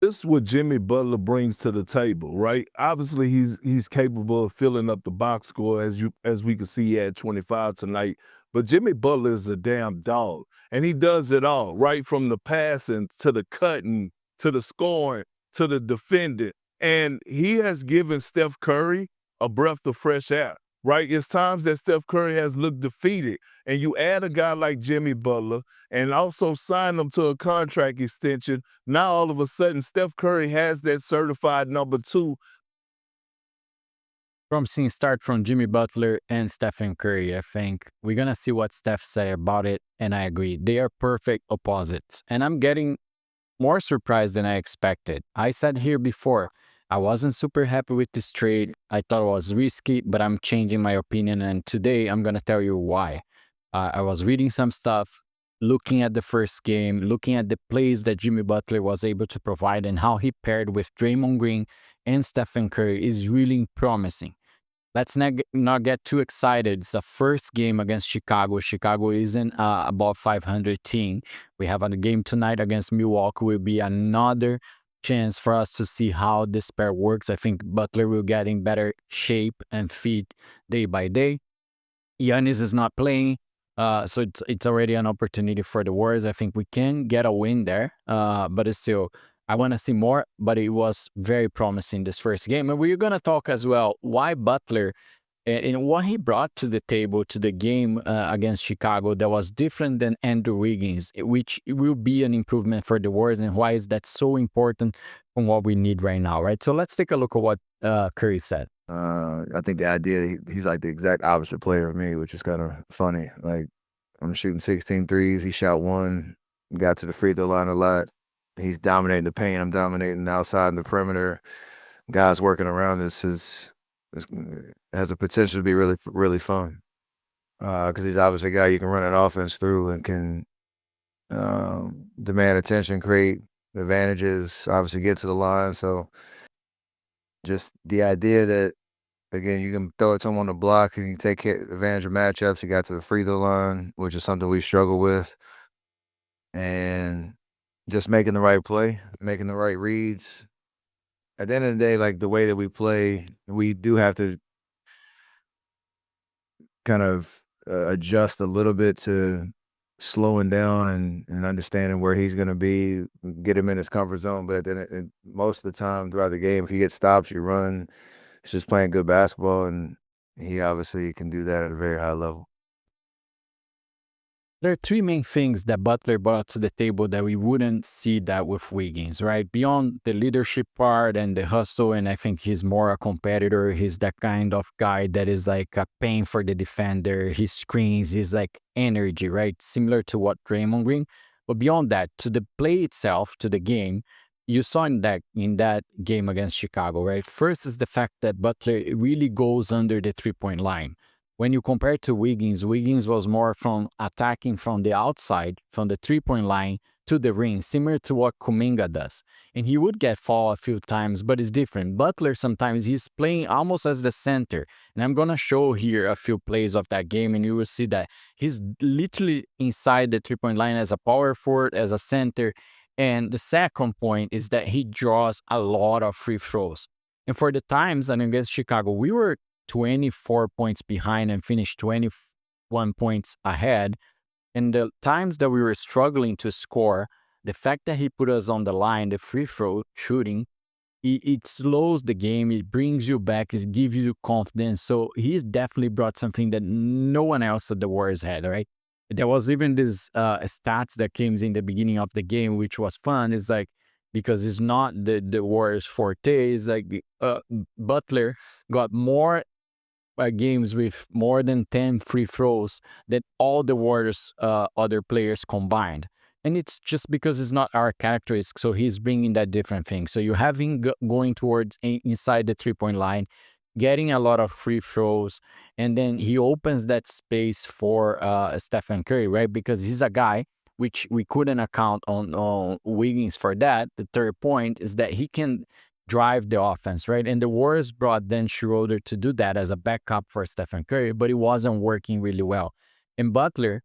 this is what Jimmy Butler brings to the table, right? Obviously, he's capable of filling up the box score as we can see he had 25 tonight. But Jimmy Butler is a damn dog, and he does it all, right from the passing to the cutting to the scoring to the defending. And he has given Steph Curry a breath of fresh air, right? It's times that Steph Curry has looked defeated, and you add a guy like Jimmy Butler and also sign him to a contract extension. Now, all of a sudden, Steph Curry has that certified number two. Promising start from Jimmy Butler and Stephen Curry. I think we're going to see what Steph said about it, and I agree. They are perfect opposites, and I'm getting more surprised than I expected. I said here before, I wasn't super happy with this trade. I thought it was risky, but I'm changing my opinion, and today I'm going to tell you why. I was reading some stuff, looking at the first game, looking at the plays that Jimmy Butler was able to provide and how he paired with Draymond Green and Stephen Curry is really promising. Let's not get too excited. It's a first game against Chicago. Chicago isn't above 500 team. We have a game tonight against Milwaukee. Will be another chance for us to see how this pair works. I think Butler will get in better shape and fit day by day. Giannis is not playing, so it's already an opportunity for the Warriors. I think we can get a win there, but it's still, I want to see more, but it was very promising this first game. And we're going to talk as well why Butler and what he brought to the table, to the game against Chicago that was different than Andrew Wiggins, which will be an improvement for the Warriors, and why is that so important from what we need right now, right? So let's take a look at what Curry said. I think the idea, he's like the exact opposite player of me, which is kind of funny. Like, I'm shooting 16 threes. He shot one, got to the free throw line a lot. He's dominating the paint. I'm dominating the outside and the perimeter. Guys working around us has a potential to be really, really fun. Because he's obviously a guy you can run an offense through and can demand attention, create advantages, obviously get to the line. So just the idea that, again, you can throw it to him on the block and you take advantage of matchups. He got to the free throw line, which is something we struggle with. And just making the right play, making the right reads. At the end of the day, like the way that we play, we do have to kind of adjust a little bit to slowing down and understanding where he's going to be, get him in his comfort zone. But then most of the time throughout the game, if you get stops, you run. It's just playing good basketball, and he obviously can do that at a very high level. There are three main things that Butler brought to the table that we wouldn't see that with Wiggins, right? Beyond the leadership part and the hustle, and I think he's more a competitor. He's that kind of guy that is like a pain for the defender. He screens, he's like energy, right? Similar to what Draymond Green. But beyond that, to the play itself, to the game, you saw in that game against Chicago, right? First is the fact that Butler really goes under the three-point line. When you compare to Wiggins, Wiggins was more from attacking from the outside, from the three-point line to the ring, similar to what Kuminga does. And he would get fouled a few times, but it's different. Butler, sometimes he's playing almost as the center. And I'm going to show here a few plays of that game, and you will see that he's literally inside the three-point line as a power forward, as a center. And the second point is that he draws a lot of free throws. And for the times and against Chicago, we were 24 points behind and finished 21 points ahead. And the times that we were struggling to score, the fact that he put us on the line, the free throw shooting, it slows the game, it brings you back, it gives you confidence. So he's definitely brought something that no one else at the Warriors had, right? There was even this stats that came in the beginning of the game, which was fun. It's like, because it's not the Warriors' forte, it's like Butler got more games with more than 10 free throws than all the Warriors' other players combined. And it's just because it's not our characteristic, so he's bringing that different thing. So you have him going towards inside the three-point line, getting a lot of free throws, and then he opens that space for Stephen Curry, right? Because he's a guy, which we couldn't account on Wiggins for that. The third point is that he can drive the offense, right? And the Warriors brought then Schroeder to do that as a backup for Stephen Curry, but it wasn't working really well. And Butler,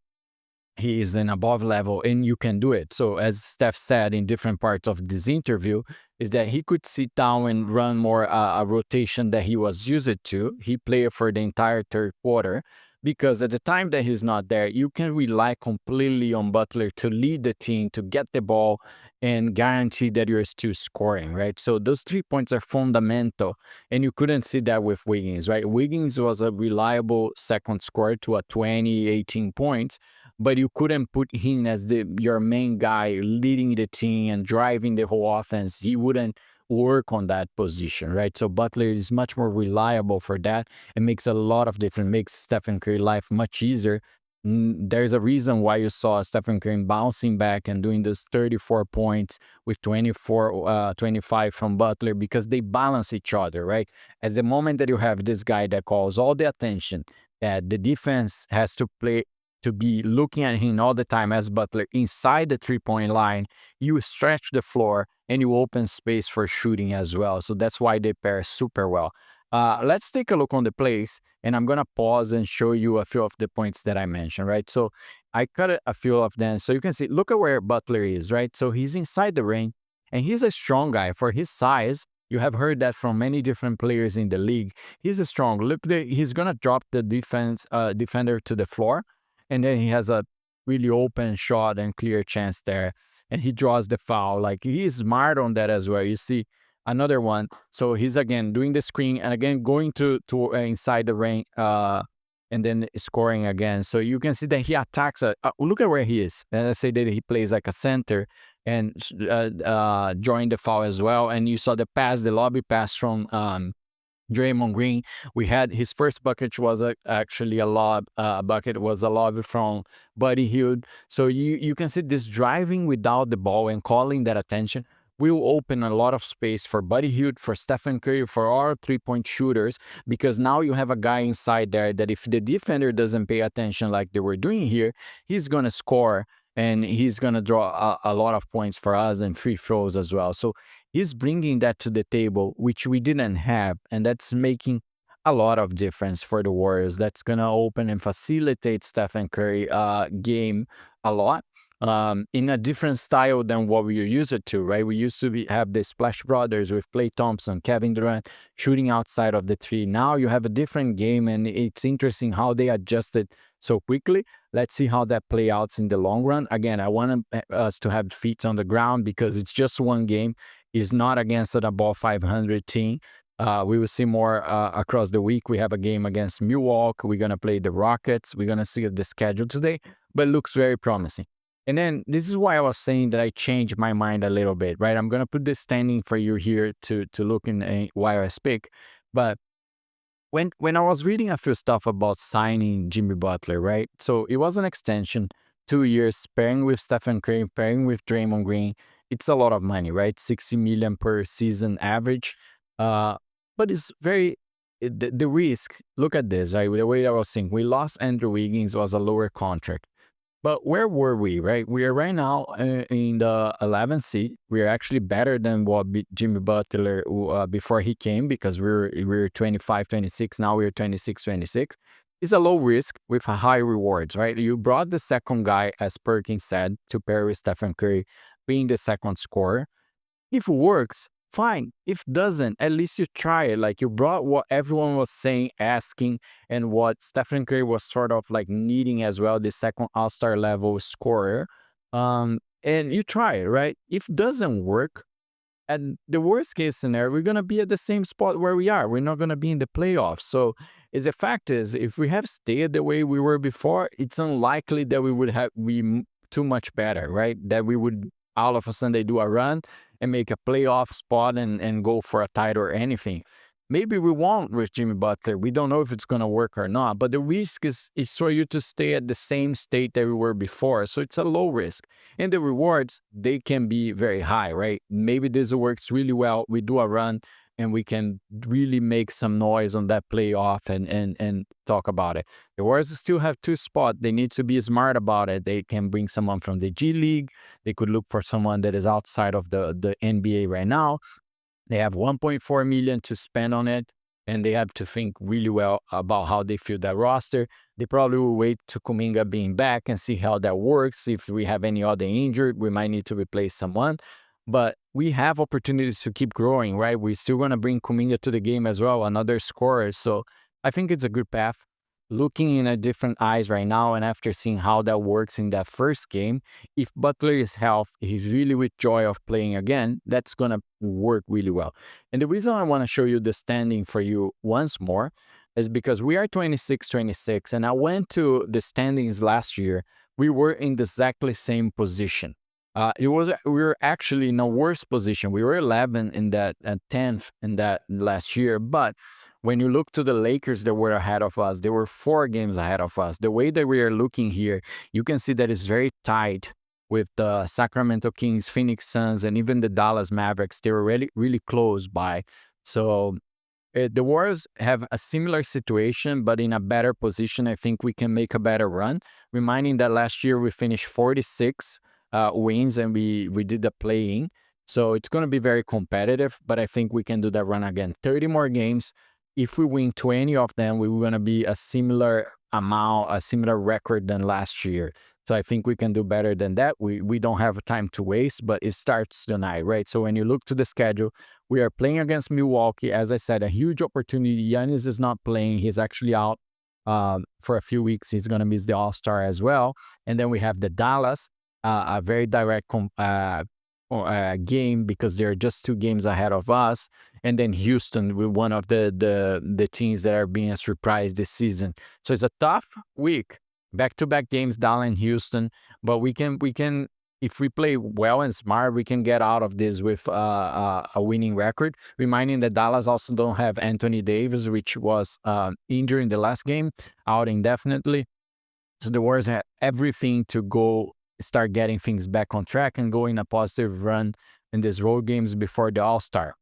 he is an above level and you can do it. So as Steph said in different parts of this interview, is that he could sit down and run more a rotation that he was used to. He played for the entire third quarter because at the time that he's not there, you can rely completely on Butler to lead the team, to get the ball, and guarantee that you're still scoring, right? So those 3 points are fundamental, and you couldn't see that with Wiggins, right? Wiggins was a reliable second scorer to a 20, 18 points, but you couldn't put him as your main guy leading the team and driving the whole offense. He wouldn't work on that position, right? So Butler is much more reliable for that. It makes a lot of difference, makes Stephen Curry life much easier. There's a reason why you saw Stephen Curry bouncing back and doing this 34 points with 25 from Butler, because they balance each other, right? At the moment that you have this guy that calls all the attention, that the defense has to play to be looking at him all the time as Butler inside the 3-point line, you stretch the floor and you open space for shooting as well. So that's why they pair super well. Let's take a look on the plays, and I'm going to pause and show you a few of the points that I mentioned, right? So I cut a few of them. So you can see, look at where Butler is, right? So he's inside the ring, and he's a strong guy for his size. You have heard that from many different players in the league. He's a strong. Look, he's going to drop the defender to the floor, and then he has a really open shot and clear chance there, and he draws the foul. Like, he's smart on that as well. You see another one. So he's again doing the screen and again going to inside the ring, and then scoring again. So you can see that he attacks. Look at where he is. And I say that he plays like a center and drawing the foul as well. And you saw the pass, the lobby pass from Draymond Green. We had his first bucket was actually a lob. Bucket was a lob from Buddy Hield. So you can see this driving without the ball and calling that attention will open a lot of space for Buddy Hield, for Stephen Curry, for our 3-point shooters, because now you have a guy inside there that if the defender doesn't pay attention like they were doing here, he's going to score and he's going to draw a lot of points for us and free throws as well. So he's bringing that to the table, which we didn't have, and that's making a lot of difference for the Warriors. That's going to open and facilitate Stephen Curry game a lot. In a different style than what we are used to, right? We used to have the Splash Brothers with Klay Thompson, Kevin Durant shooting outside of the three. Now you have a different game, and it's interesting how they adjusted so quickly. Let's see how that play out in the long run. Again, I want us to have feet on the ground because it's just one game. It's not against an above 500 team. We will see more across the week. We have a game against Milwaukee. We're going to play the Rockets. We're going to see the schedule today, but it looks very promising. And then this is why I was saying that I changed my mind a little bit, right? I'm going to put this standing for you here to look in while I speak. But when I was reading a few stuff about signing Jimmy Butler, right? So it was an extension, 2 years, pairing with Stephen Curry, pairing with Draymond Green. It's a lot of money, right? $60 million per season average. But it's very, the risk, look at this, right? The way I was saying, we lost Andrew Wiggins, was a lower contract. But where were we, right? We are right now in the 11th seed. We are actually better than what Jimmy Butler before he came, because we were 25, 26. Now we're 26, 26. It's a low risk with a high rewards, right? You brought the second guy, as Perkins said, to pair with Stephen Curry, being the second scorer. If it works, fine. If doesn't, at least you try it. Like, you brought what everyone was saying, asking, and what Stephen Curry was sort of like needing as well, the second all-star level scorer. And you try it, right? If doesn't work, and the worst case scenario, we're going to be at the same spot where we are. We're not going to be in the playoffs. So the fact is, if we have stayed the way we were before, it's unlikely that we would be too much better, right? That we would all of a sudden they do a run and make a playoff spot and go for a title or anything. Maybe we won't with Jimmy Butler. We don't know if it's going to work or not. But the risk is for you to stay at the same state that we were before. So it's a low risk. And the rewards, they can be very high, right? Maybe this works really well. We do a run and we can really make some noise on that playoff and talk about it. The Warriors still have 2 spots. They need to be smart about it. They can bring someone from the G League. They could look for someone that is outside of the NBA right now. They have $1.4 million to spend on it, and they have to think really well about how they fill that roster. They probably will wait to Kuminga being back and see how that works. If we have any other injured, we might need to replace someone. but we have opportunities to keep growing, right? We're still going to bring Kuminga to the game as well, another scorer. So I think it's a good path. Looking in a different eyes right now, and after seeing how that works in that first game, if Butler is healthy, he's really with joy of playing again, that's going to work really well. And the reason I want to show you the standing for you once more is because we are 26-26, and I went to the standings last year. We were in the exactly same position. We were actually in a worse position. We were 11 in that 10th in that last year. But when you look to the Lakers that were ahead of us, they were 4 games ahead of us. The way that we are looking here, you can see that it's very tight with the Sacramento Kings, Phoenix Suns, and even the Dallas Mavericks. They were really, really close by. So the Warriors have a similar situation, but in a better position. I think we can make a better run. Reminding that last year we finished 46 wins and we did the play-in. So it's going to be very competitive, but I think we can do that run again. 30 more games. If we win 20 of them, we're going to be a similar amount, a similar record than last year. So I think we can do better than that. We don't have time to waste, but it starts tonight, right? So when you look to the schedule, we are playing against Milwaukee. As I said, a huge opportunity. Giannis is not playing. He's actually out for a few weeks. He's going to miss the All-Star as well. And then we have the Dallas, a very direct game because they're just 2 games ahead of us. And then Houston with one of the teams that are being surprised this season. So it's a tough week. Back-to-back games, Dallas and Houston. But we can if we play well and smart, we can get out of this with a winning record. Reminding that Dallas also don't have Anthony Davis, which was injured in the last game, out indefinitely. So the Warriors have everything to go start getting things back on track and go in a positive run in these road games before the All-Star.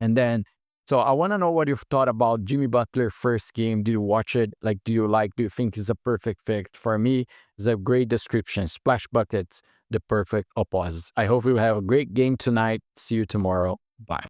And then, so I want to know what you've thought about Jimmy Butler first game. Did you watch it? Like, do you think it's a perfect fit? For me, it's a great description. Splash buckets, the perfect opposites. I hope you have a great game tonight. See you tomorrow. Bye.